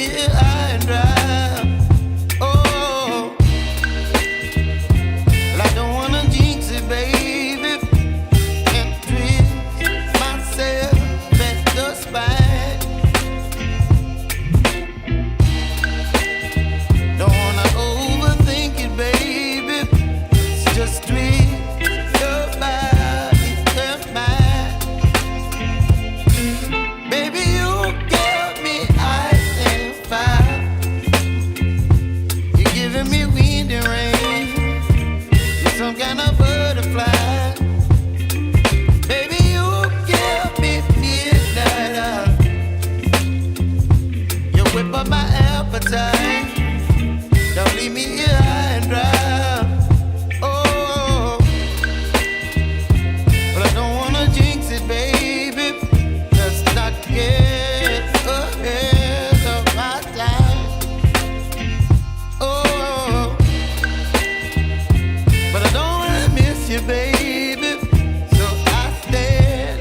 me high and dry. Oh, well, I don't wanna jinx it, baby, and twist myself at the spine. Don't wanna overthink it, baby. It's just twist your body and mine. Baby, you give me ice and fire. You're giving me wind and rain. You're some kind of butterfly. Baby, you give me midnight. You whip up my appetite. Don't leave me here.